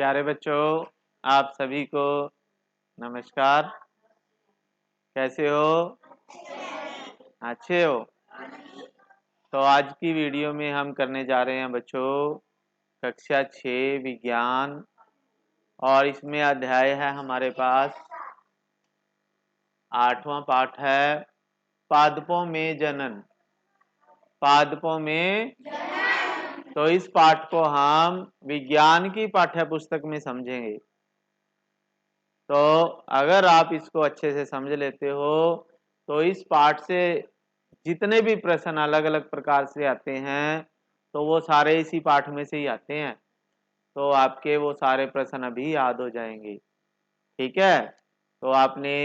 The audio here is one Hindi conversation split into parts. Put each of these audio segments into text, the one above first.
प्यारे बच्चों, आप सभी को नमस्कार। कैसे हो? अच्छे हो? तो आज की वीडियो में हम करने जा रहे हैं बच्चों कक्षा 6 विज्ञान, और इसमें अध्याय है हमारे पास 8वां पाठ है पादपों में जनन। पादपों में तो इस पाठ को हम विज्ञान की पाठ्य पुस्तक में समझेंगे। तो अगर आप इसको अच्छे से समझ लेते हो तो इस पाठ से जितने भी प्रश्न अलग अलग प्रकार से आते हैं तो वो सारे इसी पाठ में से ही आते हैं। तो आपके वो सारे प्रश्न अभी याद हो जाएंगे। ठीक है, तो आपने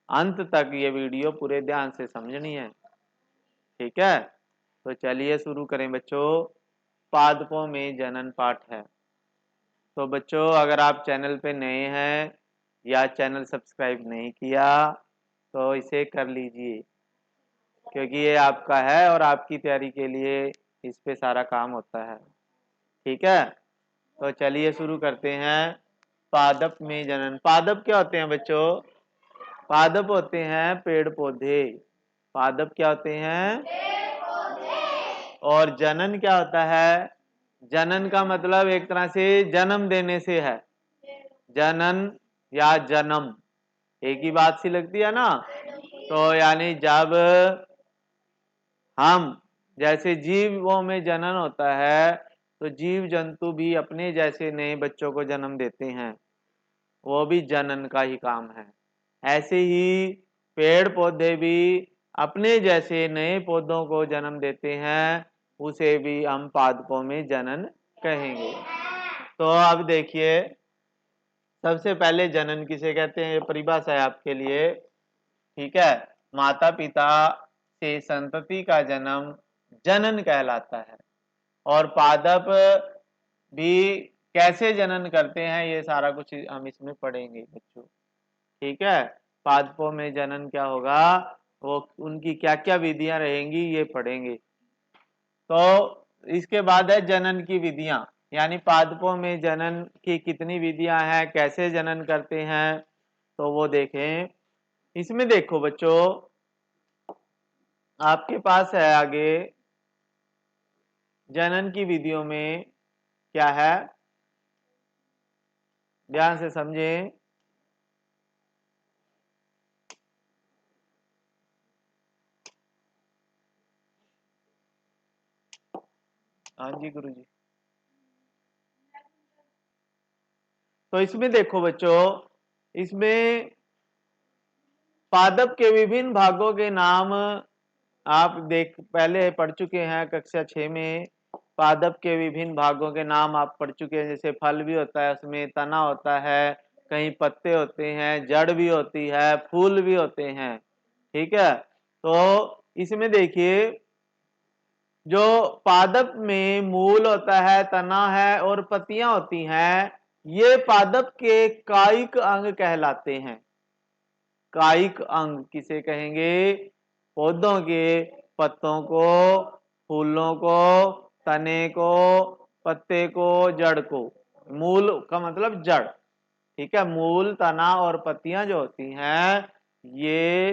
अंत तक ये वीडियो पूरे ध्यान से समझनी है। ठीक है, तो चलिए शुरू करें बच्चों। पादपों में जनन पाठ है। तो बच्चों, अगर आप चैनल पे नए हैं या चैनल सब्सक्राइब नहीं किया तो इसे कर लीजिए, क्योंकि ये आपका है और आपकी तैयारी के लिए इस पे सारा काम होता है। ठीक है, तो चलिए शुरू करते हैं। पादप में जनन। पादप क्या होते हैं बच्चों? पादप होते हैं पेड़ पौधे। पादप क्या होते हैं? और जनन क्या होता है? जनन का मतलब एक तरह से जन्म देने से है। जनन या जन्म एक ही बात सी लगती है ना। तो यानी जब हम जैसे जीवों में जनन होता है तो जीव जंतु भी अपने जैसे नए बच्चों को जन्म देते हैं, वो भी जनन का ही काम है। ऐसे ही पेड़ पौधे भी अपने जैसे नए पौधों को जन्म देते हैं, उसे भी हम पादपों में जनन कहेंगे। तो अब देखिए, सबसे पहले जनन किसे कहते हैं ये परिभाषा है आपके लिए। ठीक है, माता पिता से संतति का जन्म जनन कहलाता है। और पादप भी कैसे जनन करते हैं ये सारा कुछ हम इसमें पढ़ेंगे बच्चों। ठीक है, पादपों में जनन क्या होगा, वो उनकी क्या क्या विधियां रहेंगी ये पढ़ेंगे। तो इसके बाद है जनन की विधियां, यानी पादपों में जनन की कितनी विधियां हैं, कैसे जनन करते हैं, तो वो देखें। इसमें देखो बच्चों, आपके पास है आगे जनन की विधियों में क्या है, ध्यान से समझें। हाँ जी गुरुजी। तो इसमें देखो बच्चों, इसमें पादप के विभिन्न भागों के नाम आप देख पहले पढ़ चुके हैं कक्षा 6 में। पादप के विभिन्न भागों के नाम आप पढ़ चुके हैं। जैसे फल भी होता है, उसमें तना होता है, कहीं पत्ते होते हैं, जड़ भी होती है, फूल भी होते हैं। ठीक है, तो इसमें देखिए, जो पादप में मूल होता है, तना है और पत्तियां होती हैं, ये पादप के कायिक अंग कहलाते हैं। कायिक अंग किसे कहेंगे? पौधों के पत्तों को, फूलों को, तने को, पत्ते को, जड़ को। मूल का मतलब जड़। ठीक है, मूल, तना और पत्तियां जो होती हैं ये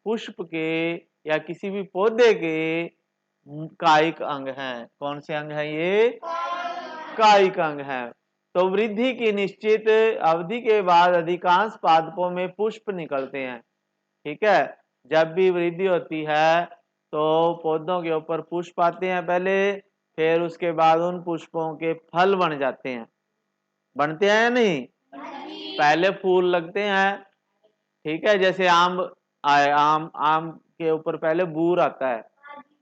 पुष्प के या किसी भी पौधे के कायिक अंग हैं। कौन से अंग हैं ये? कायिक अंग हैं। तो वृद्धि की निश्चित अवधि के बाद अधिकांश पादपों में पुष्प निकलते हैं। ठीक है, जब भी वृद्धि होती है तो पौधों के ऊपर पुष्प आते हैं पहले, फिर उसके बाद उन पुष्पों के फल बन जाते हैं। बनते हैं या नहीं? पहले फूल लगते हैं। ठीक है, जैसे आम आए, आम आम के ऊपर पहले बूर आता है।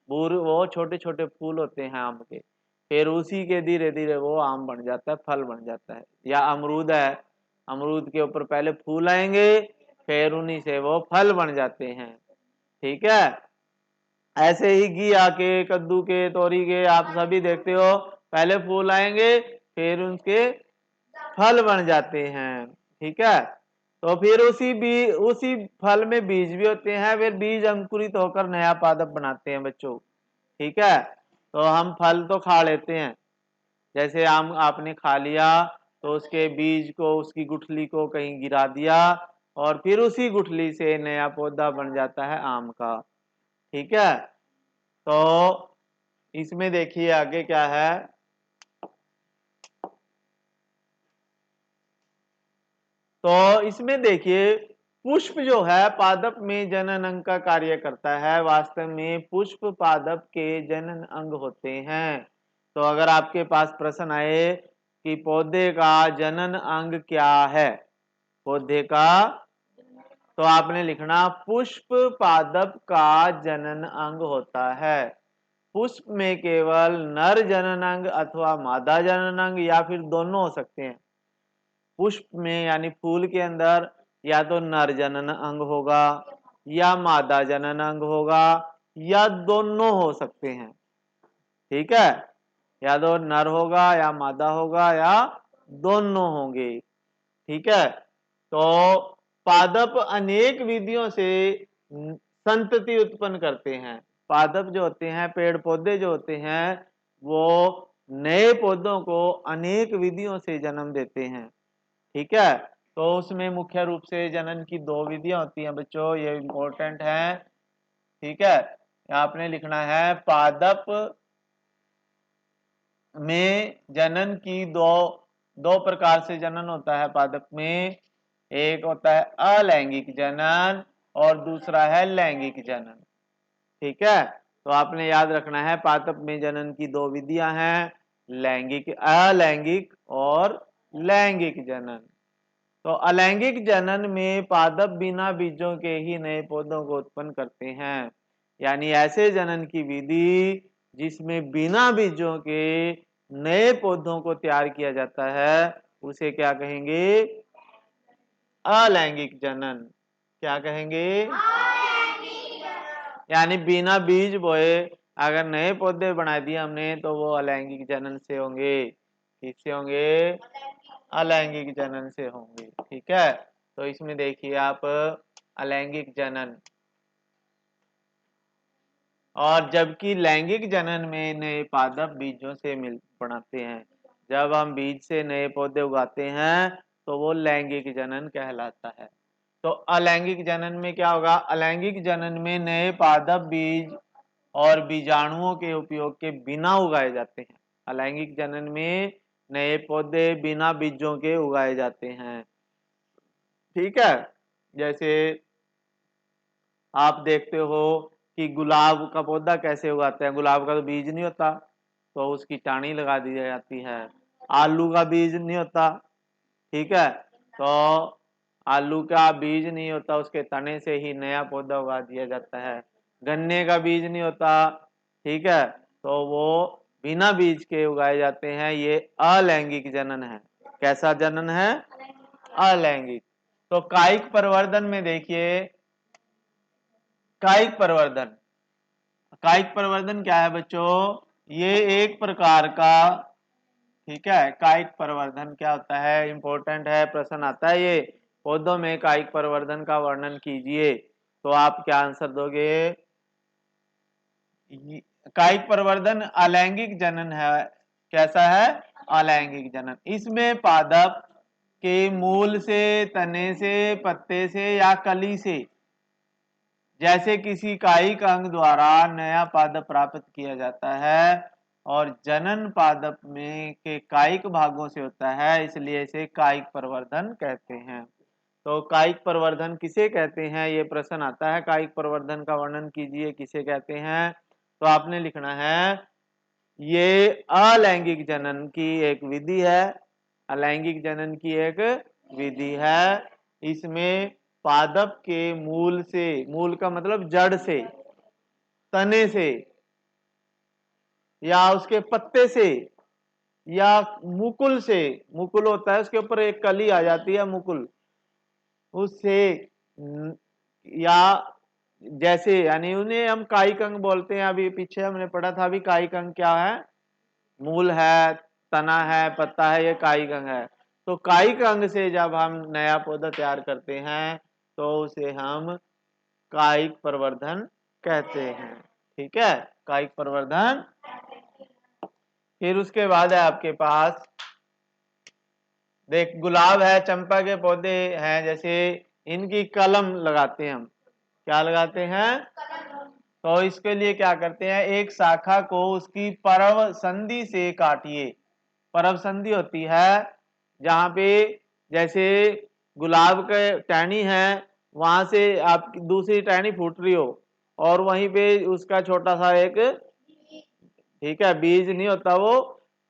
बूर वो छोटे छोटे फूल होते हैं आम के, फिर उसी के धीरे धीरे वो आम बन जाता है, फल बन जाता है। या अमरूद है, अमरूद के ऊपर पहले फूल आएंगे, फिर उन्हीं से वो फल बन जाते हैं। ठीक है, ऐसे ही घिया के, कद्दू के, तोरी के आप सभी देखते हो, पहले फूल आएंगे फिर उनके फल बन जाते हैं। ठीक है, तो फिर उसी फल में बीज भी होते हैं, फिर बीज अंकुरित होकर नया पादप बनाते हैं बच्चों। ठीक है, तो हम फल तो खा लेते हैं, जैसे आम आपने खा लिया तो उसके बीज को, उसकी गुठली को कहीं गिरा दिया और फिर उसी गुठली से नया पौधा बन जाता है आम का। ठीक है, तो इसमें देखिए आगे क्या है। तो इसमें देखिए पुष्प जो है पादप में जनन अंग का कार्य करता है। वास्तव में पुष्प पादप के जनन अंग होते हैं। तो अगर आपके पास प्रश्न आए कि पौधे का जनन अंग क्या है, पौधे का, तो आपने लिखना पुष्प पादप का जनन अंग होता है। पुष्प में केवल नर जनन अंग अथवा मादा जनन अंग या फिर दोनों हो सकते हैं। पुष्प में यानी फूल के अंदर या तो नर जनन अंग होगा या मादा जनन अंग होगा या दोनों हो सकते हैं। ठीक है, या तो नर होगा या मादा होगा या दोनों होंगे। ठीक है, तो पादप अनेक विधियों से संतति उत्पन्न करते हैं। पादप जो होते हैं, पेड़ पौधे जो होते हैं, वो नए पौधों को अनेक विधियों से जन्म देते हैं। ठीक है, तो उसमें मुख्य रूप से जनन की दो विधियां होती हैं बच्चों, ये इंपॉर्टेंट है। ठीक है, आपने लिखना है पादप में जनन की दो दो प्रकार से जनन होता है पादप में। एक होता है अलैंगिक जनन और दूसरा है लैंगिक जनन। ठीक है, तो आपने याद रखना है पादप में जनन की दो विधियां हैं, लैंगिक, अलैंगिक और लैंगिक जनन। तो अलैंगिक जनन में पादप बिना बीजों के ही नए पौधों को उत्पन्न करते हैं। यानी ऐसे जनन की विधि जिसमें बिना बीजों के नए पौधों को तैयार किया जाता है उसे क्या कहेंगे? अलैंगिक जनन। क्या कहेंगे? यानी बिना बीज बोए अगर नए पौधे बना दिए हमने तो वो अलैंगिक जनन से होंगे। किससे होंगे? अलैंगिक जनन से होंगे। ठीक है, तो इसमें देखिए आप अलैंगिक जनन, और जबकि लैंगिक जनन में नए पादप बीजों से मिल बनाते हैं। जब हम बीज से नए पौधे उगाते हैं तो वो लैंगिक जनन कहलाता है। तो अलैंगिक जनन में क्या होगा? अलैंगिक जनन में नए पादप बीज और बीजाणुओं के उपयोग के बिना उगाए जाते हैं। अलैंगिक जनन में नए पौधे बिना बीजों के उगाए जाते हैं। ठीक है, जैसे आप देखते हो कि गुलाब का पौधा कैसे उगाते हैं। गुलाब का तो बीज नहीं होता, तो उसकी टाणी लगा दी जाती है। आलू का बीज नहीं होता, ठीक है, तो आलू का बीज नहीं होता, उसके तने से ही नया पौधा उगा दिया जाता है। गन्ने का बीज नहीं होता, ठीक है, तो वो बिना बीज के उगाए जाते हैं। ये अलैंगिक जनन है। कैसा जनन है? अलैंगिक। तो कायिक परिवर्धन में देखिए, कायिक परिवर्धन, कायिक परिवर्धन क्या है बच्चों? ये एक प्रकार का, ठीक है, कायिक परिवर्धन क्या होता है? इंपॉर्टेंट है, प्रश्न आता है ये, पौधों में कायिक परिवर्धन का वर्णन कीजिए। तो आप क्या आंसर दोगे? कायिक परिवर्धन अलैंगिक जनन है। कैसा है? अलैंगिक जनन। इसमें पादप के मूल से, तने से, पत्ते से या कली से, जैसे किसी कायिक अंग द्वारा नया पादप प्राप्त किया जाता है, और जनन पादप में के कायिक भागों से होता है, इसलिए इसे कायिक परिवर्धन कहते हैं। तो कायिक परिवर्धन किसे कहते हैं? ये प्रश्न आता है, कायिक परिवर्धन का वर्णन कीजिए, किसे कहते हैं? तो आपने लिखना है ये अलैंगिक जनन की एक विधि है। अलैंगिक जनन की एक विधि है। इसमें पादप के मूल से, मूल का मतलब जड़ से, तने से या उसके पत्ते से या मुकुल से, मुकुल होता है उसके ऊपर एक कली आ जाती है मुकुल, उससे या जैसे, यानी उन्हें हम कायिक अंग बोलते हैं। अभी पीछे हमने पढ़ा था, अभी कायिक अंग क्या है? मूल है, तना है, पत्ता है, ये कायिक अंग है। तो कायिक अंग से जब हम नया पौधा तैयार करते हैं तो उसे हम कायिक प्रवर्धन कहते हैं। ठीक है, कायिक प्रवर्धन। फिर उसके बाद है आपके पास, देख गुलाब है, चंपा के पौधे हैं, जैसे इनकी कलम लगाते हैं हम। क्या लगाते हैं? तो इसके लिए क्या करते हैं, एक शाखा को उसकी परव संधि से काटिए। परव संधि होती है जहां पे, जैसे गुलाब के टहनी है, वहां से आपकी दूसरी टहनी फूट रही हो और वहीं पे उसका छोटा सा एक, ठीक है, बीज नहीं होता वो,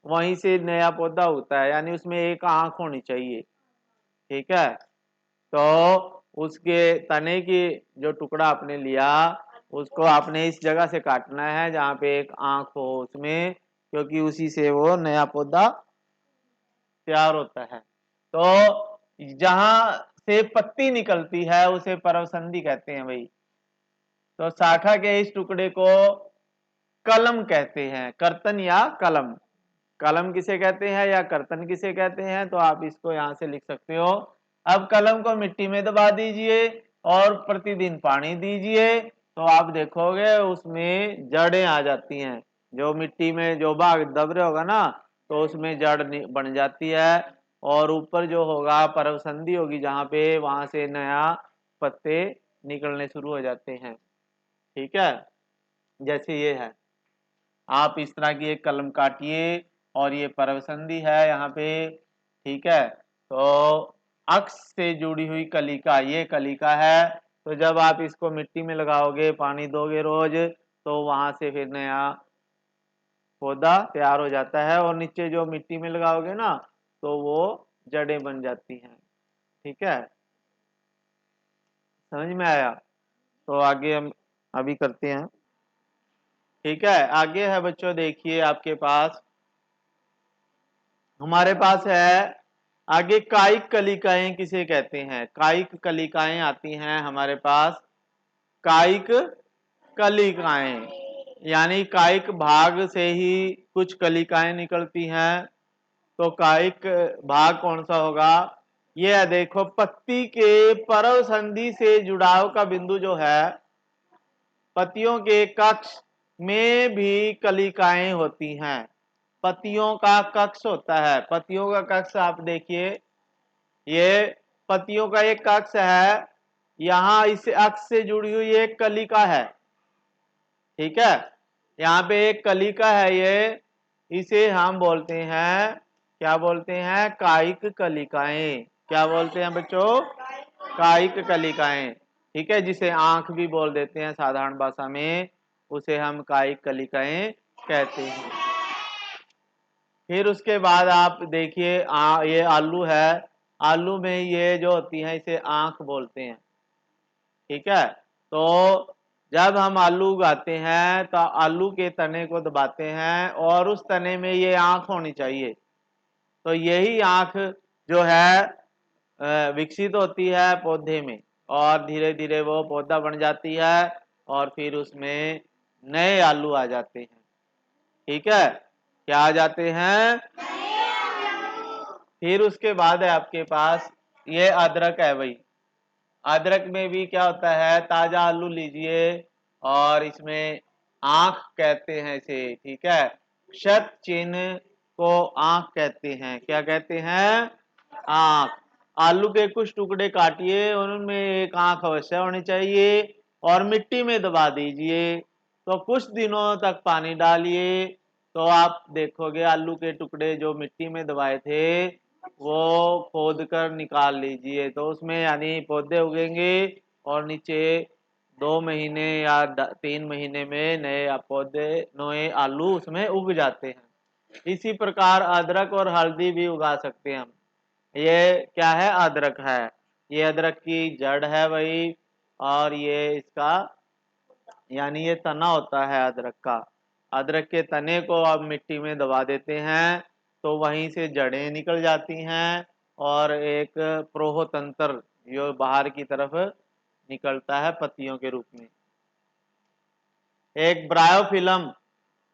वहीं से नया पौधा होता है, यानी उसमें एक आंख होनी चाहिए। ठीक है, तो उसके तने की जो टुकड़ा आपने लिया, उसको आपने इस जगह से काटना है जहां पे एक आंख हो उसमें, क्योंकि उसी से वो नया पौधा तैयार होता है। तो जहां से पत्ती निकलती है उसे परवसंधि कहते हैं भाई। तो शाखा के इस टुकड़े को कलम कहते हैं, कर्तन या कलम। कलम किसे कहते हैं या कर्तन किसे कहते हैं, तो आप इसको यहां से लिख सकते हो। अब कलम को मिट्टी में दबा दीजिए और प्रतिदिन पानी दीजिए, तो आप देखोगे उसमें जड़ें आ जाती हैं। जो मिट्टी में जो भाग दब रहे होगा ना, तो उसमें जड़ बन जाती है और ऊपर जो होगा परवसंधि होगी जहां पे, वहां से नया पत्ते निकलने शुरू हो जाते हैं। ठीक है, जैसे ये है, आप इस तरह की एक कलम काटिए और ये परवसंधि है यहाँ पे। ठीक है, तो अक्ष से जुड़ी हुई कलिका, ये कलिका है। तो जब आप इसको मिट्टी में लगाओगे, पानी दोगे रोज, तो वहां से फिर नया पौधा तैयार हो जाता है और नीचे जो मिट्टी में लगाओगे ना, तो वो जड़ें बन जाती हैं। ठीक है, समझ में आया? तो आगे हम अभी करते हैं। ठीक है, आगे है बच्चों, देखिए आपके पास, हमारे पास है आगे कायिक कलिकाएं किसे कहते हैं। कायिक कलिकाएं आती हैं हमारे पास। कायिक कलिकाएं यानी कायिक भाग से ही कुछ कलिकाएं निकलती हैं। तो कायिक भाग कौन सा होगा? ये है, देखो, पत्ती के परव संधि से जुड़ाव का बिंदु जो है, पत्तियों के कक्ष में भी कलिकाएं होती हैं। पत्तियों का कक्ष होता है, पत्तियों का कक्ष आप देखिए, ये पत्तियों का एक कक्ष है, यहां इस अक्ष से जुड़ी हुई एक कलिका है। ठीक है, यहाँ पे एक कलिका है, ये इसे हम बोलते हैं, क्या बोलते हैं? कायिक कलिकाएं। क्या बोलते हैं बच्चों? कायिक कलिकाएं। ठीक है, जिसे आंख भी बोल देते हैं साधारण भाषा में, उसे हम कायिक कलिकाएं कहते हैं। फिर उसके बाद आप देखिए, ये आलू है, आलू में ये जो होती है इसे आंख बोलते हैं। ठीक है, तो जब हम आलू उगाते हैं तो आलू के तने को दबाते हैं और उस तने में ये आंख होनी चाहिए। तो यही आंख जो है विकसित होती है पौधे में और धीरे धीरे वो पौधा बन जाती है और फिर उसमें नए आलू आ जाते हैं। ठीक है, क्या आ जाते हैं? फिर उसके बाद है आपके पास ये अदरक है भाई। अदरक में भी क्या होता है, ताजा आलू लीजिए और इसमें आंख कहते हैं इसे। ठीक है, क्षत चिन्ह को आंख कहते हैं। क्या कहते हैं? आंख। आलू के कुछ टुकड़े काटिए, उनमें एक आंख अवश्य होनी चाहिए और मिट्टी में दबा दीजिए। तो कुछ दिनों तक पानी डालिए, तो आप देखोगे आलू के टुकड़े जो मिट्टी में दबाए थे वो खोद कर निकाल लीजिए, तो उसमें यानी पौधे उगेंगे और नीचे 2 महीने या 3 महीने में नए पौधे, नए आलू उसमें उग जाते हैं। इसी प्रकार अदरक और हल्दी भी उगा सकते हैं हम। ये क्या है? अदरक है, ये अदरक की जड़ है भाई, और ये इसका यानी ये तना होता है अदरक का। अदरक के तने को अब मिट्टी में दबा देते हैं, तो वहीं से जड़ें निकल जाती हैं और एक प्रोहोतंत्र जो बाहर की तरफ निकलता है पत्तियों के रूप में। एक ब्रायोफिलम,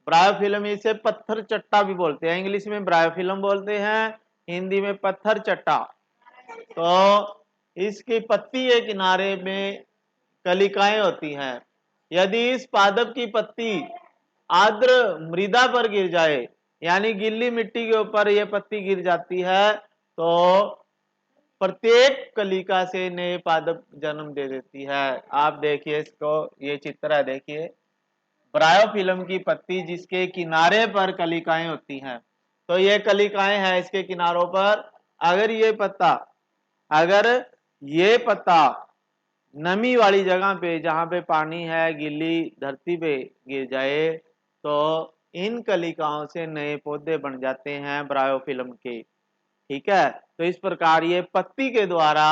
ब्रायोफिलम इसे पत्थर चट्टा भी बोलते हैं, इंग्लिश में ब्रायोफिलम बोलते हैं, हिंदी में पत्थर चट्टा। तो इसकी पत्ती के किनारे में कलिकाएं होती हैं। यदि इस पादप की पत्ती आर्द्र मृदा पर गिर जाए, यानी गीली मिट्टी के ऊपर ये पत्ती गिर जाती है तो प्रत्येक कलिका से नए पादप जन्म दे देती है। आप देखिए इसको, ये चित्र है, देखिए ब्रायोफिल्म की पत्ती जिसके किनारे पर कलिकाएं होती हैं। तो ये कलिकाएं हैं इसके किनारों पर। अगर ये पत्ता नमी वाली जगह पे, जहां पे पानी है, गीली धरती पे गिर जाए तो इन कलिकाओं से नए पौधे बन जाते हैं ब्रायोफिल्म के। ठीक है, तो इस प्रकार ये पत्ती के द्वारा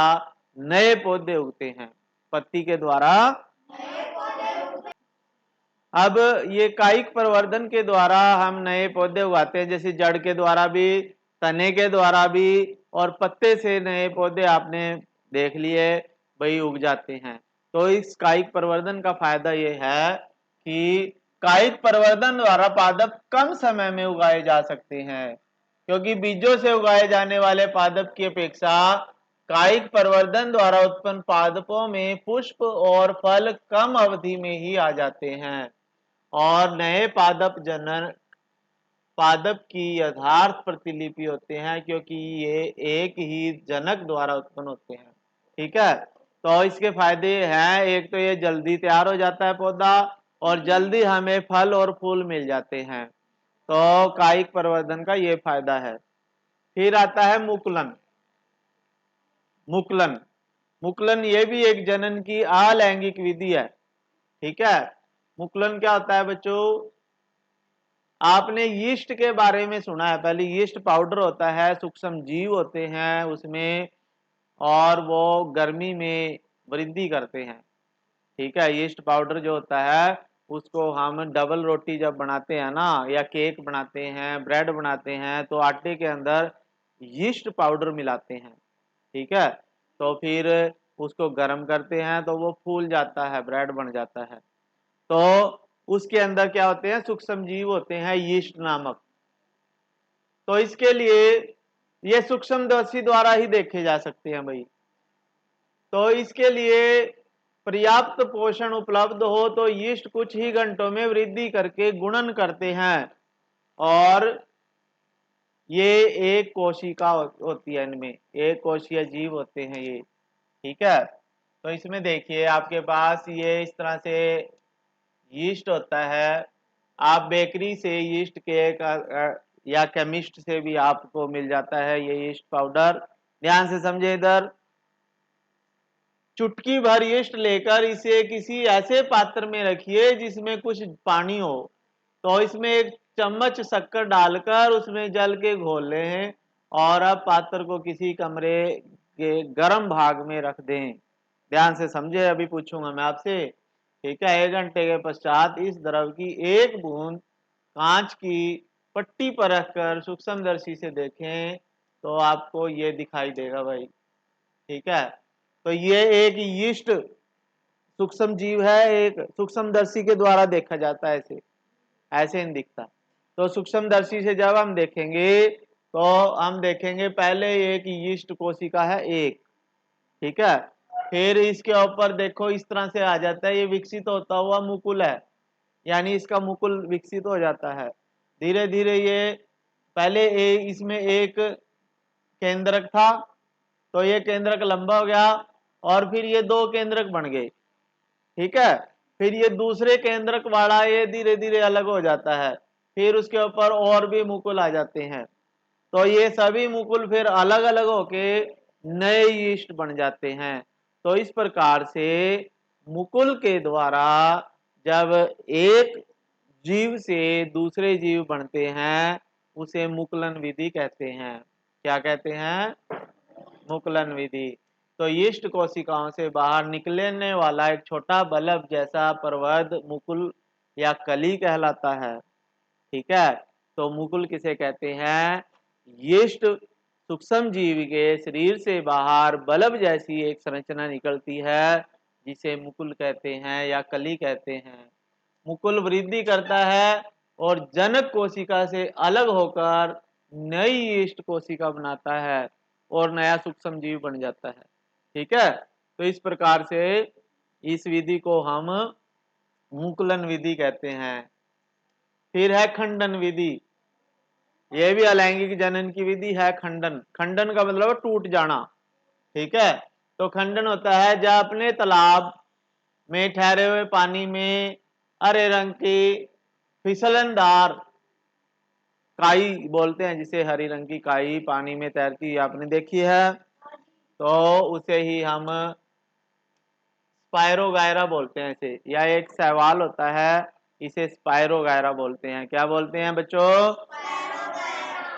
नए पौधे उगते हैं, पत्ती के द्वारा। अब ये कायिक प्रवर्धन के द्वारा हम नए पौधे उगाते हैं, जैसे जड़ के द्वारा भी, तने के द्वारा भी, और पत्ते से नए पौधे आपने देख लिए वही उग जाते हैं। तो इस कायिक प्रवर्धन का फायदा ये है कि कायिक प्रवर्धन द्वारा पादप कम समय में उगाए जा सकते हैं, क्योंकि बीजों से उगाए जाने वाले पादप की अपेक्षा कायिक प्रवर्धन द्वारा उत्पन्न पादपों में पुष्प और फल कम अवधि में ही आ जाते हैं, और नए पादप जनन पादप की यथार्थ प्रतिलिपि होते हैं, क्योंकि ये एक ही जनक द्वारा उत्पन्न होते हैं। ठीक है, तो इसके फायदे हैं, एक तो ये जल्दी तैयार हो जाता है पौधा, और जल्दी हमें फल और फूल मिल जाते हैं। तो कायिक प्रवर्धन का ये फायदा है। फिर आता है मुकुलन। मुकुलन मुकुलन ये भी एक जनन की अलैंगिक विधि है। ठीक है, मुकुलन क्या होता है बच्चों? आपने यीस्ट के बारे में सुना है, पहले यीस्ट पाउडर होता है, सूक्ष्म जीव होते हैं उसमें, और वो गर्मी में वृद्धि करते हैं। ठीक है, यीस्ट पाउडर जो होता है उसको हम डबल रोटी जब बनाते हैं ना, या केक बनाते हैं, ब्रेड बनाते हैं, तो आटे के अंदर यीस्ट पाउडर मिलाते हैं। ठीक है, तो फिर उसको गर्म करते हैं तो वो फूल जाता है, ब्रेड बन जाता है। तो उसके अंदर क्या होते हैं? सूक्ष्म जीव होते हैं, यीस्ट नामक। तो इसके लिए ये सूक्ष्मदर्शी द्वारा ही देखे जा सकते हैं भाई। तो इसके लिए पर्याप्त पोषण उपलब्ध हो तो यीस्ट कुछ ही घंटों में वृद्धि करके गुणन करते हैं, और ये एक कोशिका होती है, इनमें एक कोशीय जीव होते हैं ये। ठीक है, तो इसमें देखिए आपके पास ये इस तरह से यीस्ट होता है। आप बेकरी से यीस्ट केक या केमिस्ट से भी आपको मिल जाता है ये यीस्ट पाउडर। ध्यान से समझे इधर, चुटकी भर यीस्ट लेकर इसे किसी ऐसे पात्र में रखिए जिसमें कुछ पानी हो, तो इसमें एक चम्मच शक्कर डालकर उसमें जल के घोल लें, और अब पात्र को किसी कमरे के गर्म भाग में रख दें। ध्यान से समझे, अभी पूछूंगा मैं आपसे। ठीक है, 1 घंटे के पश्चात इस द्रव की एक बूंद कांच की पट्टी पर रखकर सूक्ष्मदर्शी से देखें तो आपको ये दिखाई देगा भाई। ठीक है, तो ये एक यीस्ट सूक्ष्म जीव है, एक सूक्ष्मदर्शी के द्वारा देखा जाता है, ऐसे ऐसे नहीं दिखता। तो सूक्ष्मदर्शी से जब हम देखेंगे तो हम देखेंगे पहले एक यीस्ट कोशिका है एक। ठीक है, फिर इसके ऊपर देखो इस तरह से आ जाता है, ये विकसित होता हुआ मुकुल है, यानी इसका मुकुल विकसित हो जाता है। धीरे धीरे ये पहले इसमें एक केंद्रक था, तो ये केंद्रक लंबा हो गया, और फिर ये 2 केंद्रक बन गए। ठीक है, फिर ये दूसरे केंद्रक वाला ये धीरे धीरे अलग हो जाता है, फिर उसके ऊपर और भी मुकुल आ जाते हैं। तो ये सभी मुकुल फिर अलग अलग होके नए यीस्ट बन जाते हैं। तो इस प्रकार से मुकुल के द्वारा जब एक जीव से दूसरे जीव बनते हैं उसे मुकुलन विधि कहते हैं। क्या कहते हैं? मुकुलन विधि। तो यीस्ट कोशिकाओं से बाहर निकलने वाला एक छोटा बल्ब जैसा प्रवर्ध मुकुल या कली कहलाता है। ठीक है, तो मुकुल किसे कहते हैं? यीस्ट सूक्ष्म जीव के शरीर से बाहर बल्ब जैसी एक संरचना निकलती है जिसे मुकुल कहते हैं या कली कहते हैं। मुकुल वृद्धि करता है और जनक कोशिका से अलग होकर नई यीस्ट कोशिका बनाता है और नया सूक्ष्म जीव बन जाता है। ठीक है, तो इस प्रकार से इस विधि को हम मुकुलन विधि कहते हैं। फिर है खंडन विधि। ये भी अलैंगिक जनन की विधि है। खंडन, खंडन का मतलब टूट जाना, ठीक है। तो खंडन होता है जब अपने तालाब में ठहरे हुए पानी में हरे रंग की फिसलनदार काई बोलते हैं, जिसे हरी रंग की काई पानी में तैरती है, आपने देखी है, तो उसे ही हम स्पायरोगायरा बोलते हैं इसे, या एक शैवाल होता है, इसे स्पायरोगायरा बोलते हैं। क्या बोलते हैं बच्चों?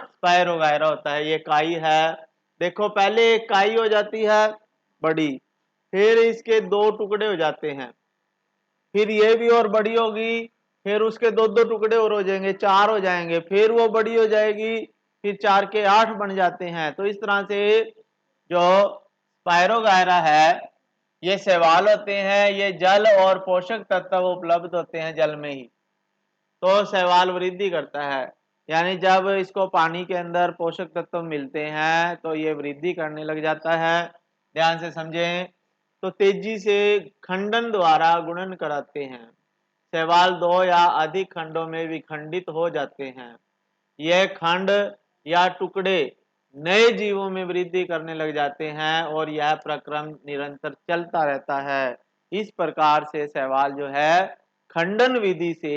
स्पायरोगायरा होता है, ये काई है। देखो पहले एक काई हो जाती है बड़ी, फिर इसके दो टुकड़े हो जाते हैं, फिर ये भी और बड़ी होगी, फिर उसके दो दो टुकड़े और हो जाएंगे, चार हो जाएंगे, फिर वो बड़ी हो जाएगी, फिर चार के आठ बन जाते हैं। तो इस तरह से जो स्पायरोगायरा है, ये शैवाल होते हैं, ये जल और पोषक तत्व उपलब्ध होते हैं जल में ही, तो शैवाल वृद्धि करता है। यानी जब इसको पानी के अंदर पोषक तत्व मिलते हैं तो ये वृद्धि करने लग जाता है। ध्यान से समझें। तो तेजी से खंडन द्वारा गुणन कराते हैं। शैवाल दो या अधिक खंडों में विखंडित हो जाते हैं। यह खंड या टुकड़े नए जीवों में वृद्धि करने लग जाते हैं और यह प्रक्रम निरंतर चलता रहता है। इस प्रकार से शैवाल जो है खंडन विधि से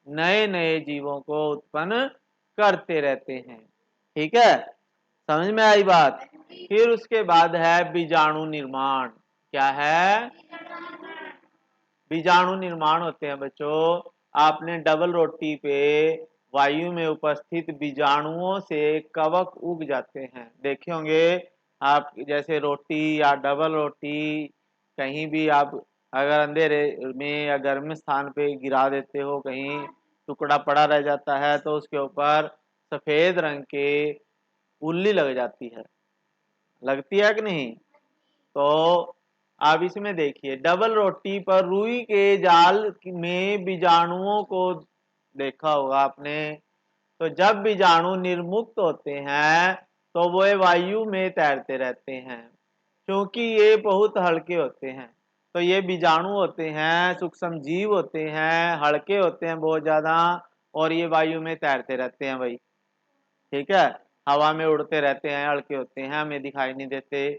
नए नए जीवों को उत्पन्न करते रहते हैं। ठीक है, समझ में आई बात? फिर उसके बाद है बीजाणु निर्माण। क्या है? बीजाणु निर्माण होते हैं बच्चों। आपने डबल रोटी पे वायु में उपस्थित बीजाणुओं से कवक उग जाते हैं, देखे होंगे आप। जैसे रोटी या डबल रोटी कहीं भी आप अगर अंधेरे में या गर्म स्थान पे गिरा देते हो, कहीं टुकड़ा पड़ा रह जाता है, तो उसके ऊपर सफेद रंग के उल्ली लग जाती है, लगती है कि नहीं? तो आप इसमें देखिए, डबल रोटी पर रुई के जाल में बीजाणुओं को देखा होगा आपने। तो जब बीजाणु निर्मुक्त होते हैं तो वो वायु में तैरते रहते हैं, क्योंकि ये बहुत हल्के होते हैं। तो ये बीजाणु होते हैं, सूक्ष्म जीव होते हैं, हल्के होते हैं बहुत ज्यादा, और ये वायु में तैरते रहते हैं भाई। ठीक है, हवा में उड़ते रहते हैं, हल्के होते हैं, हमें दिखाई नहीं देते।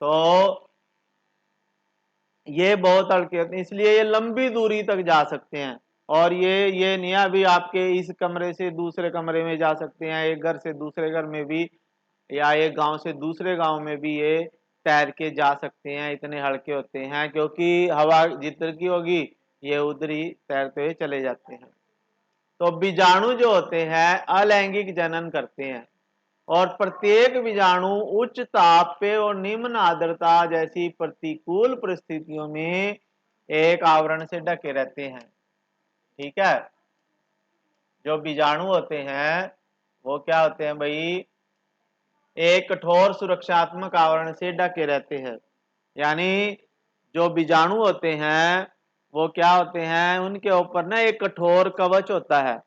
तो ये बहुत हल्के होते हैं, इसलिए ये लंबी दूरी तक जा सकते हैं। और ये नहीं है अभी आपके इस कमरे से दूसरे कमरे में जा सकते हैं, एक घर से दूसरे घर में भी, या एक गांव से दूसरे गांव में भी ये तैर के जा सकते हैं, इतने हल्के होते हैं। क्योंकि हवा जिधर की होगी ये उधर ही तैरते हुए चले जाते हैं। तो बीजाणु जो होते हैं अलैंगिक जनन करते हैं, और प्रत्येक बीजाणु उच्च ताप पे और निम्न आर्द्रता जैसी प्रतिकूल परिस्थितियों में एक आवरण से ढके रहते हैं। ठीक है, जो बीजाणु होते हैं वो क्या होते हैं भाई? एक कठोर सुरक्षात्मक आवरण से ढके रहते हैं। यानी जो बीजाणु होते हैं वो क्या होते हैं, उनके ऊपर ना एक कठोर कवच होता है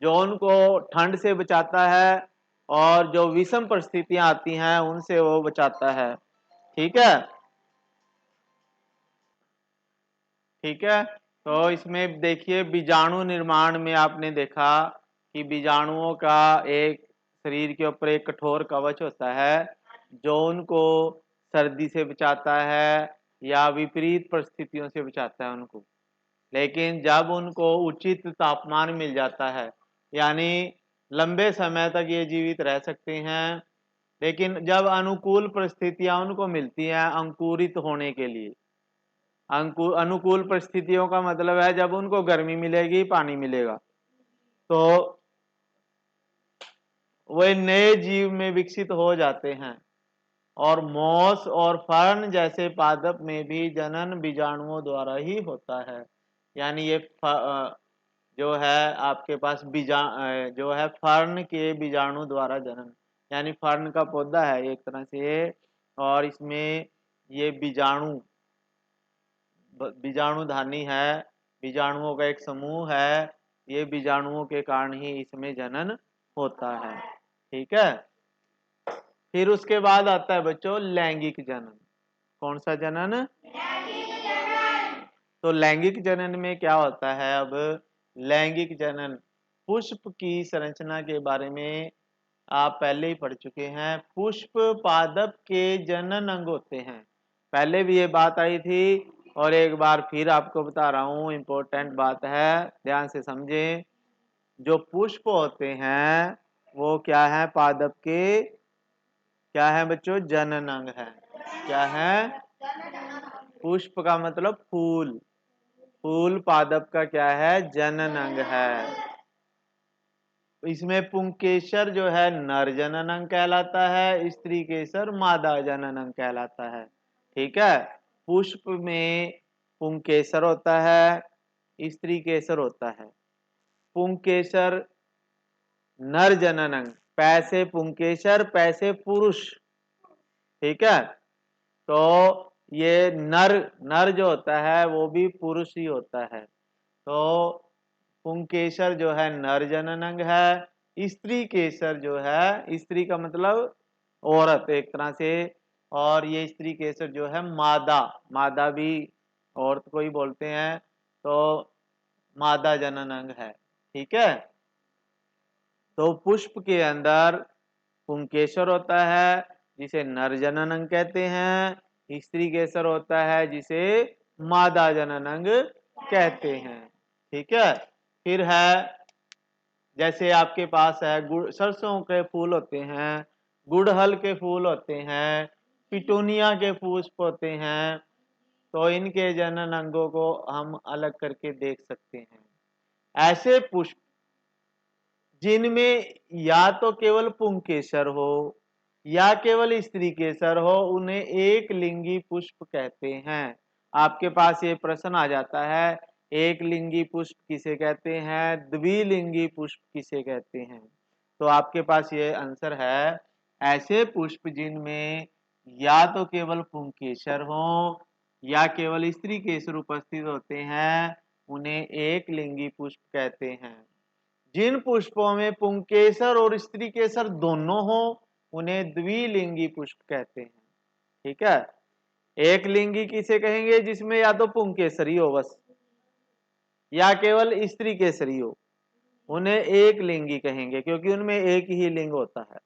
जो उनको ठंड से बचाता है, और जो विषम परिस्थितियां आती हैं उनसे वो बचाता है। ठीक है, ठीक है। तो इसमें देखिए बीजाणु निर्माण में आपने देखा कि बीजाणुओं का एक शरीर के ऊपर एक कठोर कवच होता है जो उनको सर्दी से बचाता है या विपरीत परिस्थितियों से बचाता है उनको। लेकिन जब उनको उचित तापमान मिल जाता है, यानी लंबे समय तक ये जीवित रह सकते हैं। लेकिन जब अनुकूल परिस्थितियां उनको मिलती हैं अंकुरित होने के लिए, अनुकूल परिस्थितियों का मतलब है जब उनको गर्मी मिलेगी, पानी मिलेगा, तो वे नए जीव में विकसित हो जाते हैं। और मॉस और फर्न जैसे पादप में भी जनन बीजाणुओं द्वारा ही होता है। यानी ये जो है आपके पास जो है फर्न के बीजाणु द्वारा जनन, यानी फर्न का पौधा है एक तरह से, और इसमें ये बीजाणु बीजाणुधानी है, बीजाणुओं का एक समूह है। ये बीजाणुओं के कारण ही इसमें जनन होता है। ठीक है, फिर उसके बाद आता है बच्चों लैंगिक जनन। कौन सा जनन? तो लैंगिक जनन में क्या होता है? अब लैंगिक जनन पुष्प की संरचना के बारे में आप पहले ही पढ़ चुके हैं। पुष्प पादप के जनन अंग होते हैं, पहले भी ये बात आई थी और एक बार फिर आपको बता रहा हूँ, इम्पोर्टेंट बात है, ध्यान से समझें। जो पुष्प होते हैं वो क्या है, पादप के क्या है बच्चों, जनन अंग है। क्या है, पुष्प का मतलब फूल, फूल पादप का क्या है, जनन अंग है। इसमें पुंकेसर जो है नर जनन अंग कहलाता है, स्त्री केसर मादा जनन अंग कहलाता है। ठीक है, पुष्प में पुंकेसर होता है, स्त्री केसर होता है। पुंकेसर नर जनन अंग, पैसे पुंकेसर, पैसे पुरुष। ठीक है, तो ये नर नर जो होता है वो भी पुरुष ही होता है। तो पुंकेसर जो है नर जनन अंग है, स्त्री केसर जो है, स्त्री का मतलब औरत एक तरह से, और ये स्त्री केसर जो है मादा, मादा भी औरत को ही बोलते हैं, तो मादा जनन अंग है। ठीक है, तो पुष्प के अंदर पुंकेसर होता है जिसे नर जनन अंग कहते हैं, स्त्री केसर होता है जिसे मादा जनन अंग कहते हैं। ठीक है, फिर है जैसे आपके पास है गुड़, सरसों के फूल होते हैं, गुड़हल के फूल होते हैं, पिटूनिया के पुष्प होते हैं, तो इनके जनन अंगों को हम अलग करके देख सकते हैं। ऐसे पुष्प जिनमें या तो केवल पुंकेसर हो या केवल स्त्री केसर हो, उन्हें एक लिंगी पुष्प कहते हैं। आपके पास ये प्रश्न आ जाता है, एक लिंगी पुष्प किसे कहते हैं, द्विलिंगी पुष्प किसे कहते हैं? तो आपके पास ये आंसर है, ऐसे पुष्प जिनमें या तो केवल पुंकेसर हो या केवल स्त्री केसर उपस्थित होते हैं, उन्हें एक लिंगी पुष्प कहते हैं। जिन पुष्पों में पुंकेसर और स्त्री केसर दोनों हो, उन्हें द्विलिंगी पुष्प कहते हैं। ठीक है, एक लिंगी किसे कहेंगे, जिसमें या तो पुंकेसरी हो बस या केवल स्त्री केसरी हो, उन्हें एक लिंगी कहेंगे क्योंकि उनमें एक ही लिंग होता है।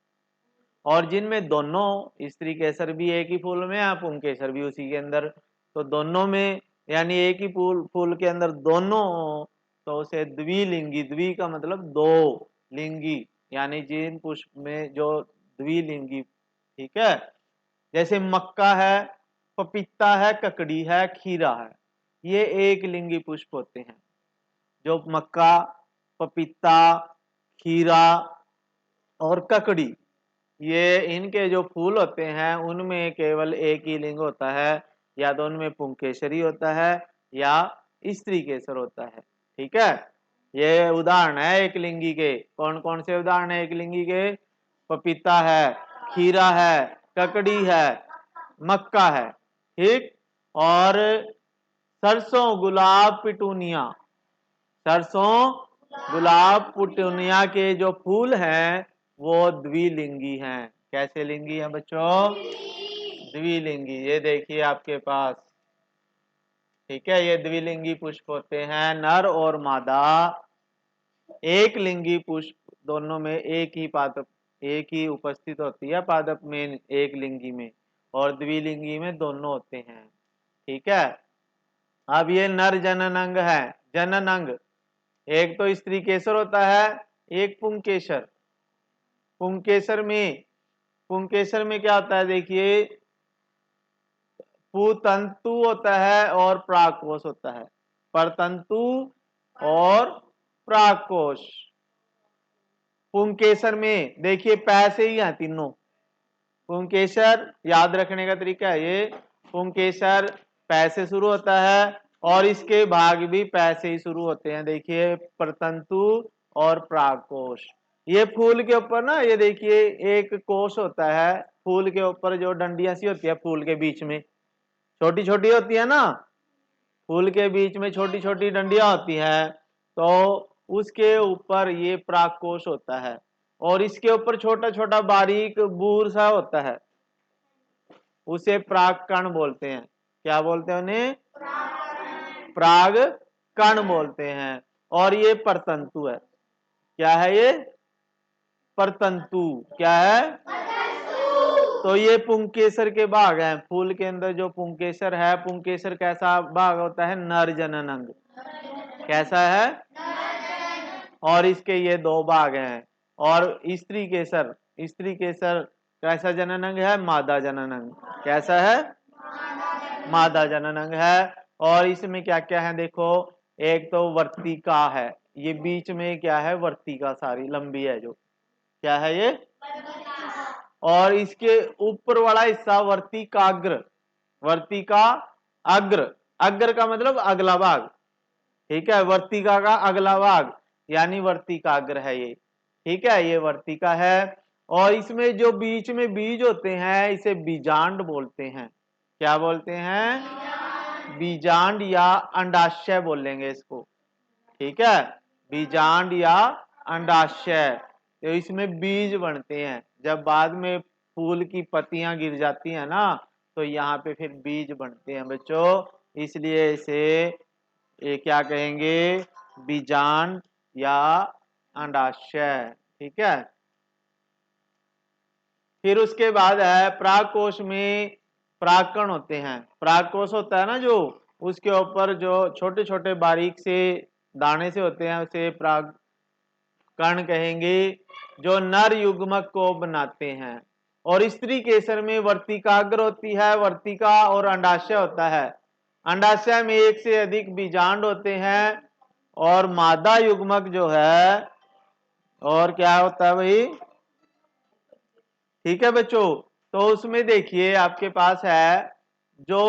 और जिनमें दोनों, स्त्री केसर भी एक ही फूल में है, पुंकेसर भी उसी के अंदर, तो दोनों में यानी एक ही फूल फूल के अंदर दोनों, तो उसे द्विलिंगी, द्वि का मतलब दो, लिंगी यानी जिन पुष्प में जो द्विलिंगी। ठीक है, जैसे मक्का है, पपीता है, ककड़ी है, खीरा है, ये एक लिंगी पुष्प होते हैं। जो मक्का, पपीता, खीरा और ककड़ी, ये इनके जो फूल होते हैं उनमें केवल एक ही लिंग होता है, या तो उनमें पुंकेसरी होता है या स्त्री केसर होता है। ठीक है, ये उदाहरण है एक लिंगी के। कौन कौन से उदाहरण है एक लिंगी के? पपीता है, खीरा है, ककड़ी है, मक्का है। ठीक, और सरसों, गुलाब, पिटूनिया, सरसों, गुलाब, पिटूनिया के जो फूल हैं वो द्विलिंगी हैं। कैसे लिंगी हैं बच्चों? द्विलिंगी। ये देखिए आपके पास, ठीक है, ये द्विलिंगी पुष्प होते हैं, नर और मादा। एक लिंगी पुष्प दोनों में एक ही पादप, एक ही उपस्थित होती है पादप में, एक लिंगी में, और द्विलिंगी में दोनों होते हैं। ठीक है, अब ये नर जनन अंग है। जनन अंग एक तो स्त्री केसर होता है, एक पुंकेसर। पुंकेसर में क्या होता है देखिए, पुतंतु होता है और प्राकोष होता है, परतंतु और प्राकोष। पुंकेसर में देखिए पैसे ही हैं तीनों। पुंकेसर याद रखने का तरीका है ये, पुंकेसर पैसे शुरू होता है और इसके भाग भी पैसे ही शुरू होते हैं। देखिए परतंतु और प्राकोष। ये फूल के ऊपर ना, ये देखिए एक कोष होता है फूल के ऊपर, जो डंडियां सी होती है फूल के बीच में, छोटी छोटी होती है ना, फूल के बीच में छोटी छोटी डंडियां होती हैं, तो उसके ऊपर ये प्राकोष होता है, और इसके ऊपर छोटा छोटा बारीक बूर सा होता है, उसे प्राग कण बोलते हैं। क्या बोलते हैं उन्हें? प्राग कण बोलते हैं। और ये परतंतु है। क्या है ये? परतंतु। क्या है? तो ये पुंकेसर के भाग हैं। फूल के अंदर जो पुंकेसर है, पुंकेसर कैसा भाग होता है? नर जनन अंग। कैसा है? और इसके ये दो भाग हैं। और स्त्री केसर, स्त्री केसर कैसा जनन अंग है? मादा जनन अंग। कैसा है? मादा जनन अंग है। और इसमें क्या क्या है देखो, एक तो वर्तिका है, ये बीच में क्या है? वर्तिका सारी लंबी है जो, क्या है ये? और इसके ऊपर वाला हिस्सा वर्तिकाग्र, वर्तिका अग्र, अग्र का मतलब अगला भाग, ठीक है, वर्तिका का अगला भाग यानी वर्तिकाग्र है ये, ठीक है, ये वर्तिका है। और इसमें जो बीच में बीज होते हैं इसे बीजांड बोलते हैं। क्या बोलते हैं? बीजांड या अंडाशय बोलेंगे इसको, ठीक है, बीजांड या अंडाशय। तो इसमें बीज बनते हैं, जब बाद में फूल की पत्तियां गिर जाती हैं ना, तो यहाँ पे फिर बीज बनते हैं बच्चों, इसलिए इसे ये क्या कहेंगे? बीजांड या अंडाशय, ठीक है। फिर उसके बाद है प्राकोश में परागकण होते हैं। परागकोश होता है ना जो, उसके ऊपर जो छोटे छोटे बारीक से दाने से होते हैं उसे परागकण कहेंगे, जो नर युग्मक को बनाते हैं। और स्त्री केसर में वर्तिकाग्र होती है, वर्तिका और अंडाशय होता है। अंडाशय में एक से अधिक बीजांड होते हैं। और मादा युग्मक जो है, और क्या होता है भाई? ठीक है बच्चों, तो उसमें देखिए आपके पास है जो